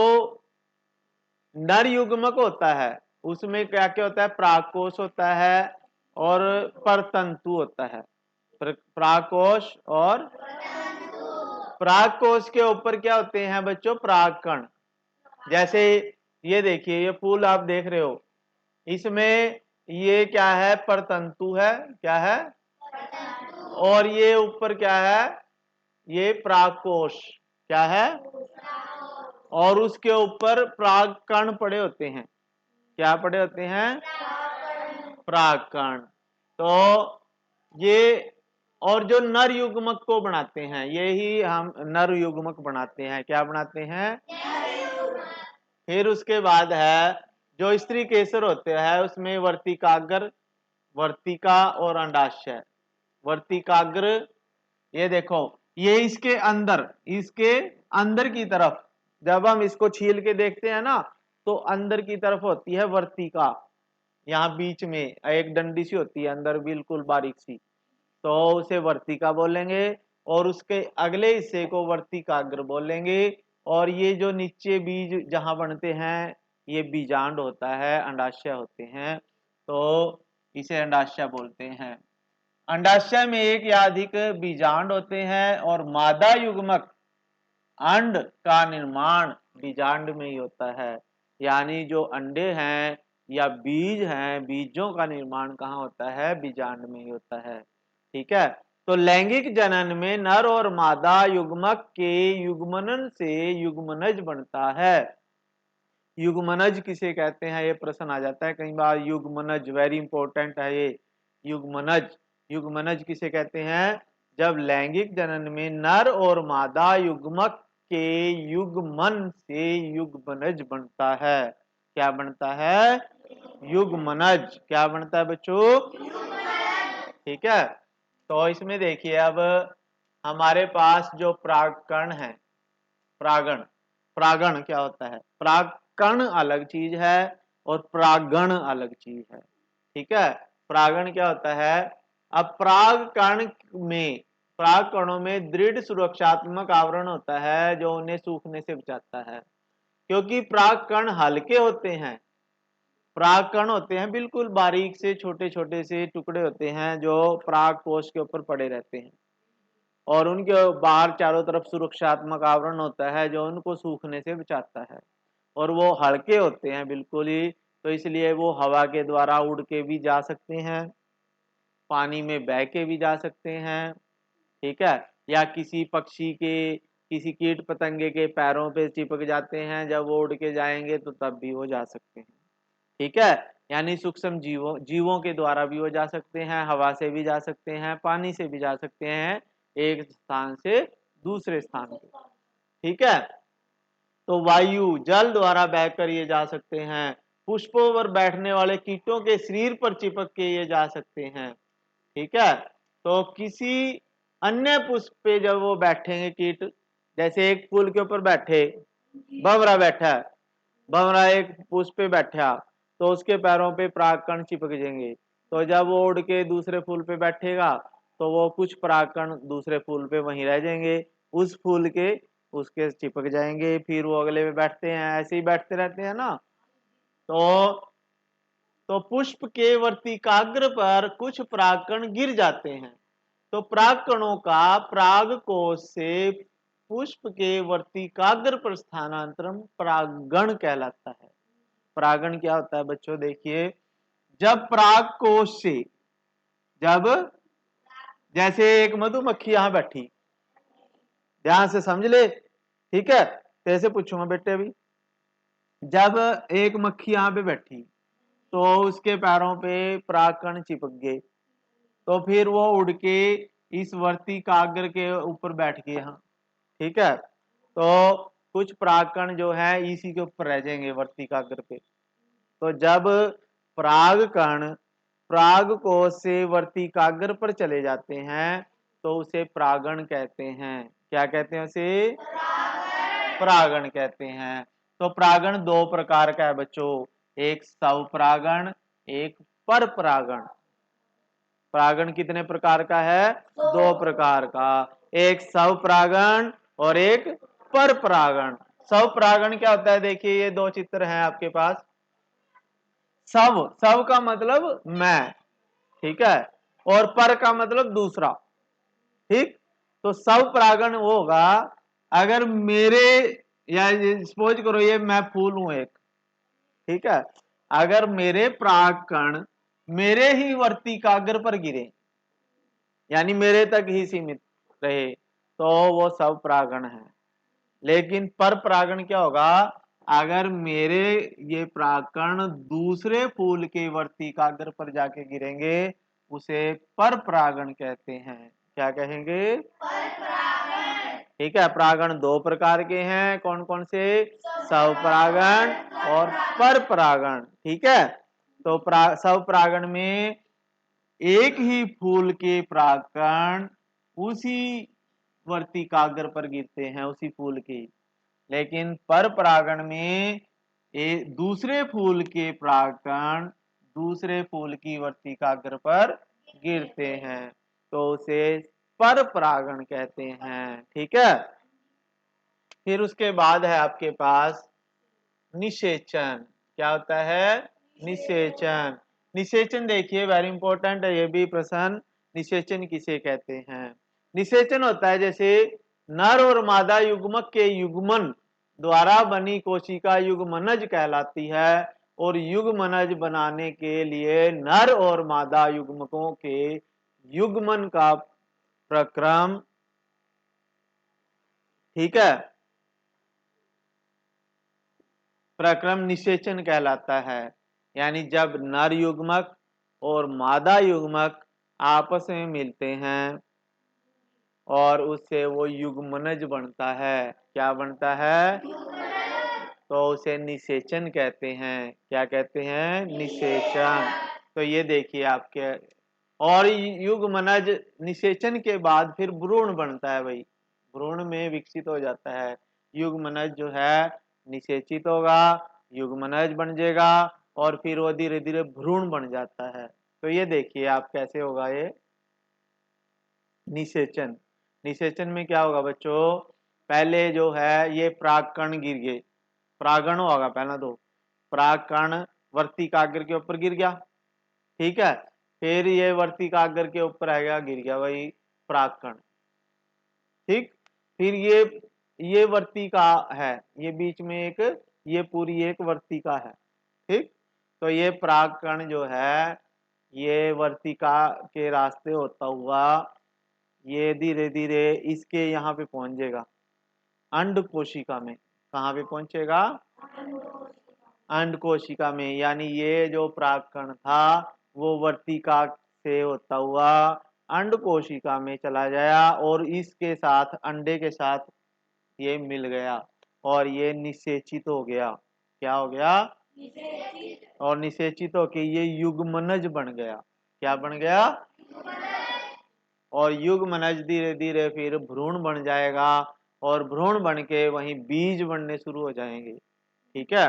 नर युग्मक होता है, उसमें क्या क्या होता है? प्राकोश होता है और परतंतु होता है। प्राकोश और प्राकोश के ऊपर क्या होते हैं बच्चों? परागकण। जैसे ये देखिए, ये फूल आप देख रहे हो, इसमें ये क्या है? परतंतु है। क्या है? और ये ऊपर क्या है? ये परागकोश। क्या है? और उसके ऊपर परागकण पड़े होते हैं। क्या पड़े होते हैं? परागकण। तो ये, और जो नर युग्मक को बनाते हैं, यही हम नर युग्मक बनाते हैं। क्या बनाते हैं? फिर उसके बाद है जो स्त्री केसर होते हैं, उसमें वर्तिकाग्र, वर्तिका और अंडाशय। वर्तिकाग्र, ये देखो, ये इसके अंदर की तरफ, जब हम इसको छील के देखते हैं ना, तो अंदर की तरफ होती है वर्तिका। यहाँ बीच में एक डंडी सी होती है अंदर, बिल्कुल बारीक सी, तो उसे वर्तिका बोलेंगे। और उसके अगले हिस्से को वर्तिकाग्र बोलेंगे। और ये जो नीचे बीज जहां बनते हैं, ये बीजांड होता है, अंडाशय होते हैं, तो इसे अंडाशय बोलते हैं। अंडाशय में एक या अधिक बीजांड होते हैं और मादा युग्मक अंड का निर्माण बीजांड में ही होता है। यानी जो अंडे हैं या बीज हैं, बीजों का निर्माण कहाँ होता है? बीजांड में ही होता है, ठीक है। तो लैंगिक जनन में नर और मादा युग्मक के युग्मनन से युग्मनज बनता है। युग्मनज किसे कहते हैं? ये प्रश्न आ जाता है कई बार। युग्मनज वेरी इंपॉर्टेंट है ये। युग्मनज, युग्मनज किसे कहते हैं? जब लैंगिक जनन में नर और मादा युग्मक के युग्मन से युग्मनज बनता है। क्या बनता है? युग्मनज। क्या बनता है बच्चों? ठीक है। तो इसमें देखिए, अब हमारे पास जो परागकण है, परागण, परागण क्या होता है? परागकण अलग चीज है और परागण अलग चीज है, ठीक है। परागण क्या होता है? अब परागकण में, परागकणों में दृढ़ सुरक्षात्मक आवरण होता है जो उन्हें सूखने से बचाता है। क्योंकि परागकण हल्के होते हैं, परागकण होते हैं बिल्कुल बारीक से छोटे छोटे से टुकड़े होते हैं जो पराग कोश के ऊपर पड़े रहते हैं, और उनके बाहर चारों तरफ सुरक्षात्मक आवरण होता है जो उनको सूखने से बचाता है। और वो हल्के होते हैं बिल्कुल ही, तो इसलिए वो हवा के द्वारा उड़ के भी जा सकते हैं, पानी में बह के भी जा सकते हैं, ठीक है, या किसी पक्षी के, किसी कीट पतंगे के पैरों पे चिपक जाते हैं, जब वो उड़ के जाएंगे तो तब भी वो जा सकते हैं, ठीक है। यानी सूक्ष्म जीवों के द्वारा भी वो जा सकते हैं, हवा से भी जा सकते हैं, पानी से भी जा सकते हैं, एक स्थान से दूसरे स्थान पे। ठीक है, तो वायु जल द्वारा बहकर ये जा सकते हैं, पुष्पों पर बैठने वाले कीटों के शरीर पर चिपक के ये जा सकते हैं। ठीक है, तो किसी अन्य पुष्प पे जब वो बैठेंगे कीट, जैसे एक फूल के ऊपर बैठे, भंवरा बैठा है, भंवरा एक पुष्प पे बैठा, तो उसके पैरों पे परागकण चिपक जाएंगे। तो जब वो उड़ के दूसरे फूल पे बैठेगा तो वो कुछ परागकण दूसरे फूल पे वहीं रह जाएंगे, उस फूल के उसके चिपक जाएंगे, फिर वो अगले पे बैठते हैं, ऐसे ही बैठते रहते हैं ना। तो पुष्प के वर्तिकाग्र पर कुछ परागकण गिर जाते हैं, तो परागकणों का परागकोश से पुष्प के वर्तिकाग्र पर स्थानांतरण परागण कहलाता है। परागण क्या होता है बच्चों, देखिए, जब परागकोश से, जब जैसे एक मधुमक्खी यहां बैठी, ध्यान से समझ ले, ठीक है, तो ऐसे पूछूंगा बेटे अभी, जब एक मक्खी यहां पे बैठी तो उसके पैरों पे परागकण चिपक गए, तो फिर वो उड़ के इस वर्तिकाग्र के ऊपर बैठ गए यहाँ। ठीक है, तो कुछ परागकण जो है इसी के ऊपर रह जाएंगे वर्तिकाग्र पे। तो जब परागकण परागकोश से वर्तिकाग्र पर चले जाते हैं तो उसे परागण कहते हैं। क्या कहते हैं उसे? परागण कहते हैं। तो परागण दो प्रकार का है बच्चों, एक स्वपरागण, एक पर परागण। परागण कितने प्रकार का है? दो प्रकार का, एक स्वपरागण और एक पर परागण। स्वपरागण क्या होता है, देखिए ये दो चित्र हैं आपके पास। स्व का मतलब मैं, ठीक है, और पर का मतलब दूसरा। ठीक, तो स्वपरागण वो होगा अगर मेरे, या सपोज करो ये मैं फूल हूं एक, ठीक है, अगर मेरे परागकण मेरे ही वर्तिकाग्र पर गिरे, यानी मेरे तक ही सीमित रहे, तो वो स्वपरागण है। लेकिन पर परागण क्या होगा, अगर मेरे ये परागकण दूसरे फूल के वर्तिकाग्र पर जाके गिरेंगे उसे पर परागण कहते हैं। क्या कहेंगे? ठीक है, परागण दो प्रकार के हैं, कौन कौन से? स्वपरागण और पर परागण। ठीक है, तो स्वपरागण में एक ही फूल के परागकण उसी वर्तिकाग्र पर गिरते हैं, उसी फूल के। लेकिन पर परागण में दूसरे फूल के परागकण दूसरे फूल की वर्तिकाग्र पर गिरते हैं, तो उसे पर परागण कहते हैं। ठीक है, फिर उसके बाद है आपके पास निषेचन। क्या होता है? निषेचन। निषेचन देखिए वेरी इंपॉर्टेंट है ये भी प्रश्न, निषेचन किसे कहते हैं? निषेचन होता है जैसे नर और मादा युग्मक के युग्मन द्वारा बनी कोशिका युग्मनज कहलाती है, और युग्मनज बनाने के लिए नर और मादा युग्मकों के युग्मन का प्रक्रम, ठीक है, प्रक्रम निषेचन कहलाता है। यानी जब नर युग्मक और मादा युग्मक आपस में मिलते हैं और उससे वो युग्मनज बनता है। क्या बनता है? तो उसे निषेचन कहते हैं। क्या कहते हैं? निषेचन। तो ये देखिए आपके, और युग्मनज निषेचन के बाद फिर भ्रूण बनता है भाई, भ्रूण में विकसित हो जाता है। युग्मनज जो है निषेचित होगा, युग्मनज बन जाएगा, और फिर वो धीरे धीरे भ्रूण बन जाता है। तो ये देखिए आप कैसे होगा ये निषेचन। निषेचन में क्या होगा बच्चों, पहले जो है ये परागकण गिर गए, परागण होगा पहला, तो परागकण वर्तिकाग्र के ऊपर गिर गया, ठीक है, फिर ये वर्तिकाग्र के ऊपर आएगा, गिर गया भाई परागकण, ठीक, फिर ये वर्तिका है, ये बीच में एक, ये पूरी एक वर्तिका है, ठीक, तो ये परागकण जो है ये वर्तिका के रास्ते होता हुआ ये धीरे धीरे इसके यहाँ पे पहुंच जाएगा, अंड कोशिका में। कहाँ पे पहुंचेगा? अंड कोशिका में, यानी ये जो परागकण था वो वर्तिका से होता हुआ अंड कोशिका में चला गया और इसके साथ अंडे के साथ ये मिल गया और ये निषेचित हो गया। क्या हो गया? और निषेचित होके ये युग्मनज बन गया। क्या बन गया? और युग्मनज धीरे धीरे फिर भ्रूण बन जाएगा और भ्रूण बन के वहीं बीज बनने शुरू हो जाएंगे। ठीक है,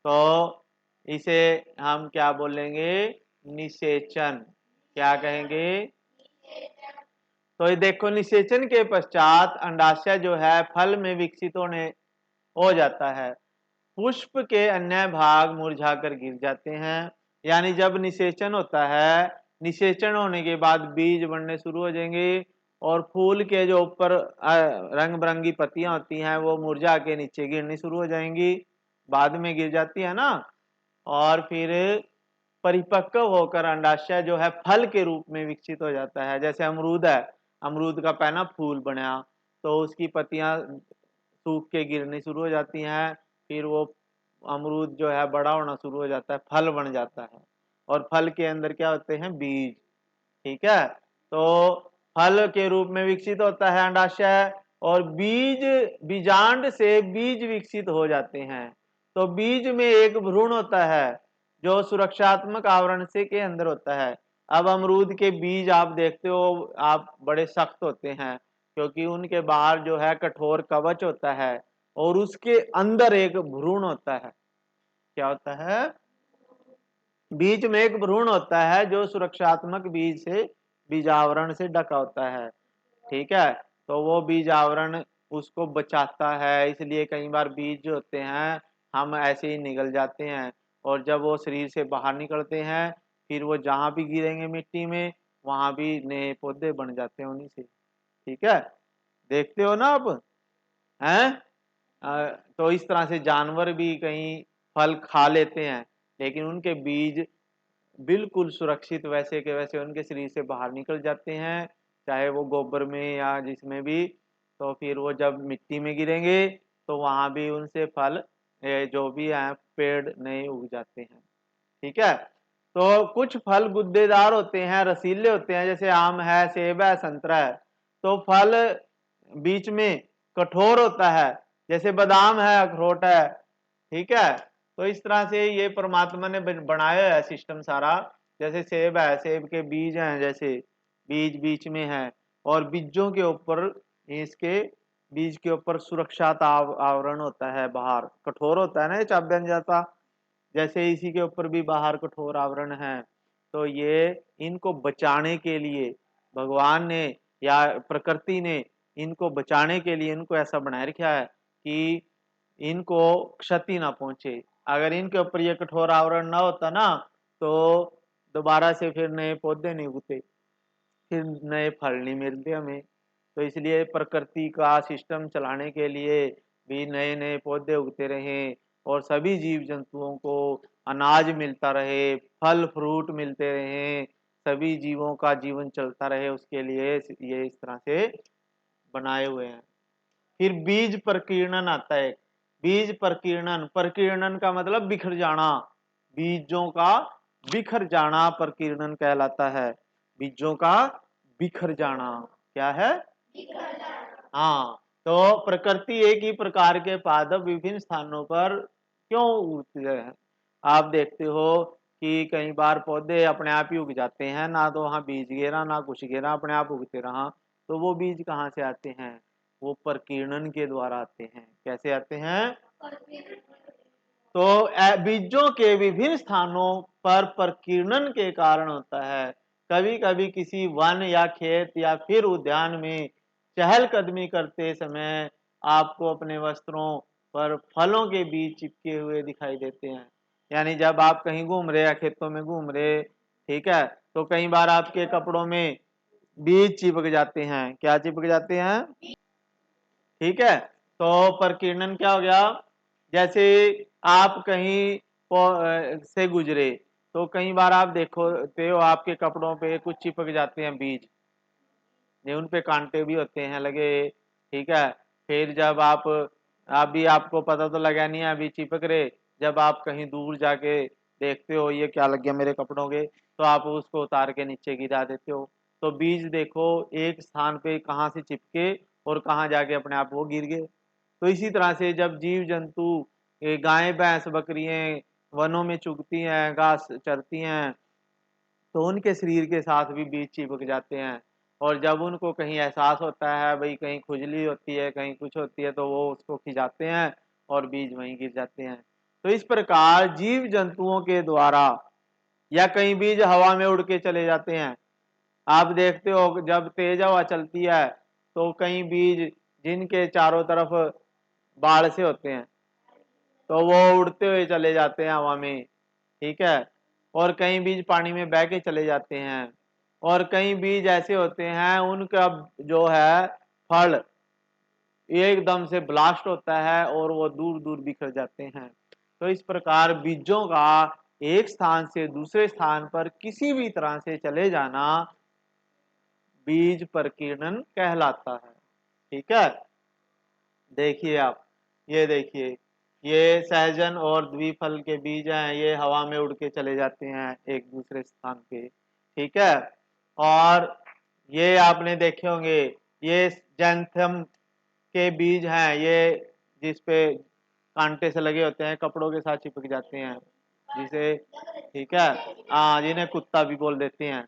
तो इसे हम क्या बोलेंगे? निषेचन। क्या कहेंगे? तो ये देखो, निषेचन के पश्चात अंडाशय जो है फल में विकसित हो जाता है। पुष्प के अन्य भाग मुरझाकर गिर जाते हैं। यानी जब निषेचन होता है, निषेचन होने के बाद बीज बनने शुरू हो जाएंगे और फूल के जो ऊपर रंग बिरंगी पत्तियां होती हैं वो मुरझा के नीचे गिरनी शुरू हो जाएंगी, बाद में गिर जाती है ना। और फिर परिपक्व होकर अंडाशय जो है फल के रूप में विकसित हो जाता है। जैसे अमरूद है, अमरूद का पहला फूल बना तो उसकी पत्तियां सूख के गिरनी शुरू हो जाती हैं, फिर वो अमरूद जो है बड़ा होना शुरू हो जाता है, फल बन जाता है और फल के अंदर क्या होते हैं? बीज। ठीक है, तो फल के रूप में विकसित होता है अंडाशय और बीजांड से बीज विकसित हो जाते हैं। तो बीज में एक भ्रूण होता है जो सुरक्षात्मक आवरण से के अंदर होता है। अब अमरूद के बीज आप देखते हो, आप बड़े सख्त होते हैं क्योंकि उनके बाहर जो है कठोर कवच होता है और उसके अंदर एक भ्रूण होता है। क्या होता है? बीज में एक भ्रूण होता है जो सुरक्षात्मक बीज से बीजावरण से ढका होता है। ठीक है, तो वो बीज आवरण उसको बचाता है, इसलिए कई बार बीज जो होते हैं हम ऐसे ही निगल जाते हैं और जब वो शरीर से बाहर निकलते हैं फिर वो जहां भी गिरेंगे मिट्टी में वहां भी नए पौधे बन जाते हैं उन्हीं से। ठीक है, देखते हो ना आप? हैं? तो इस तरह से जानवर भी कहीं फल खा लेते हैं लेकिन उनके बीज बिल्कुल सुरक्षित वैसे के वैसे उनके शरीर से बाहर निकल जाते हैं, चाहे वो गोबर में या जिसमें भी। तो फिर वो जब मिट्टी में गिरेंगे तो वहां भी उनसे फल जो भी है पेड़ नए उग जाते हैं। ठीक है, तो कुछ फल गुद्देदार होते हैं, रसीले होते हैं, जैसे आम है, सेब है, संतरा है। तो फल बीच में कठोर होता है, जैसे बादाम है, अखरोट है। ठीक है, तो इस तरह से ये परमात्मा ने बनाया है सिस्टम सारा। जैसे सेब है, सेब के बीज हैं, जैसे बीज बीच में है और बीजों के ऊपर इसके बीज के ऊपर सुरक्षा आवरण होता है, बाहर कठोर होता है ना, ये चाप बन जाता। जैसे इसी के ऊपर भी बाहर कठोर आवरण है। तो ये इनको बचाने के लिए भगवान ने या प्रकृति ने इनको बचाने के लिए इनको ऐसा बनाए रखा है कि इनको क्षति ना पहुंचे। अगर इनके ऊपर ये कठोर आवरण ना होता ना तो दोबारा से फिर नए पौधे नहीं उगते, फिर नए फल नहीं मिलते हमें। तो इसलिए प्रकृति का सिस्टम चलाने के लिए भी नए नए पौधे उगते रहें और सभी जीव जंतुओं को अनाज मिलता रहे, फल फ्रूट मिलते रहें, सभी जीवों का जीवन चलता रहे, उसके लिए ये इस तरह से बनाए हुए हैं। फिर बीज प्रकीर्णन आता है। बीज प्रकीर्णन, प्रकीर्णन का मतलब बिखर जाना, बीजों का बिखर जाना प्रकीर्णन कहलाता है। बीजों का बिखर जाना क्या है? हाँ, तो प्रकृति एक ही प्रकार के पादप विभिन्न स्थानों पर क्यों उगते हैं? आप देखते हो कि कई बार पौधे अपने आप ही उग जाते हैं, ना तो वहां बीज गिरा ना कुछ गिरा, अपने आप उगते रहा। तो वो बीज कहाँ से आते हैं? वो प्रकीर्णन के द्वारा आते हैं। कैसे आते हैं? तो बीजों के विभिन्न स्थानों पर प्रकीर्णन के कारण होता है। कभी कभी किसी वन या खेत या फिर उद्यान में चहलकदमी करते समय आपको अपने वस्त्रों पर फलों के बीज चिपके हुए दिखाई देते हैं। यानी जब आप कहीं घूम रहे या खेतों में घूम रहे, ठीक है, तो कई बार आपके कपड़ों में बीज चिपक जाते हैं। क्या चिपक जाते हैं? ठीक है, तो प्रकीर्णन क्या हो गया? जैसे आप कहीं से गुजरे तो कई बार आप देखोते हो आपके कपड़ों पे कुछ चिपक जाते हैं बीज, ये उन पे कांटे भी होते हैं लगे। ठीक है, फिर जब आप अभी आपको पता तो लगा नहीं है अभी चिपक रहे, जब आप कहीं दूर जाके देखते हो ये क्या लग गया मेरे कपड़ों के, तो आप उसको उतार के नीचे गिरा देते हो। तो बीज देखो एक स्थान पे कहाँ से चिपके और कहाँ जाके अपने आप वो गिर गए। तो इसी तरह से जब जीव जंतु, ये गायें भैंस बकरियां वनों में चुगती हैं, घास चरती हैं, तो उनके शरीर के साथ भी बीज चिपक जाते हैं। और जब उनको कहीं एहसास होता है भाई कहीं खुजली होती है कहीं कुछ होती है, तो वो उसको खिंचाते हैं और बीज वहीं गिर जाते हैं। तो इस प्रकार जीव जंतुओं के द्वारा, या कहीं बीज हवा में उड़ के चले जाते हैं। आप देखते हो जब तेज हवा चलती है तो कई बीज जिनके चारों तरफ बाढ़ से होते हैं, तो वो उड़ते हुए चले जाते हैं हवा में, ठीक है। और कई बीज पानी में बह के चले जाते हैं। और कई बीज ऐसे होते हैं उनका जो है फल एकदम से ब्लास्ट होता है और वो दूर दूर बिखर जाते हैं। तो इस प्रकार बीजों का एक स्थान से दूसरे स्थान पर किसी भी तरह से चले जाना बीज प्रकीर्णन कहलाता है, ठीक है। देखिए आप, ये देखिए, ये सहजन और द्विफल के बीज हैं, ये हवा में उड़ के चले जाते हैं एक दूसरे स्थान पे, ठीक है। और ये आपने देखे होंगे, ये जैंथम के बीज हैं, ये जिसपे कांटे से लगे होते हैं, कपड़ों के साथ चिपक जाते हैं, जिसे, ठीक है, हाँ, जिन्हें कुत्ता भी बोल देते हैं।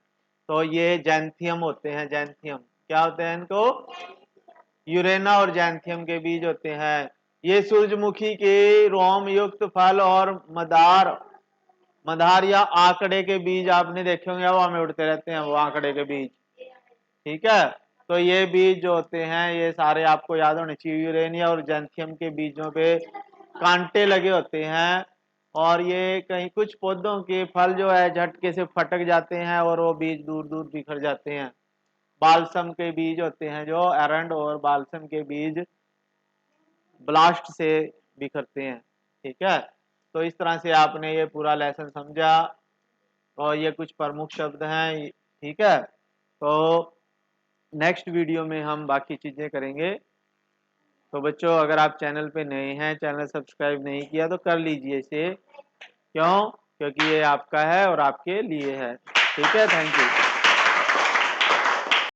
तो ये जैंथियम होते हैं, जैंथियम क्या होते हैं इनको, यूरेना और जैंथियम के बीज होते हैं। ये सूरजमुखी के रोम युक्त फल और मदार, मदार या आंकड़े के बीज आपने देखे होंगे, हवा में उड़ते रहते हैं वो आंकड़े के बीज, ठीक है। तो ये बीज जो होते हैं ये सारे आपको याद होने चाहिए, यूरेनिया और जैंथियम के बीजों पे कांटे लगे होते हैं। और ये कहीं कुछ पौधों के फल जो है झटके से फटक जाते हैं और वो बीज दूर दूर बिखर जाते हैं। बालसम के बीज होते हैं, जो एरंड और बालसम के बीज ब्लास्ट से बिखरते हैं, ठीक है। तो इस तरह से आपने ये पूरा लेसन समझा और ये कुछ प्रमुख शब्द हैं, ठीक है। तो नेक्स्ट वीडियो में हम बाकी चीजें करेंगे। तो बच्चों अगर आप चैनल पे नए हैं, चैनल सब्सक्राइब नहीं किया तो कर लीजिए इसे, क्यों, क्योंकि ये आपका है और आपके लिए है, ठीक है। Thank you.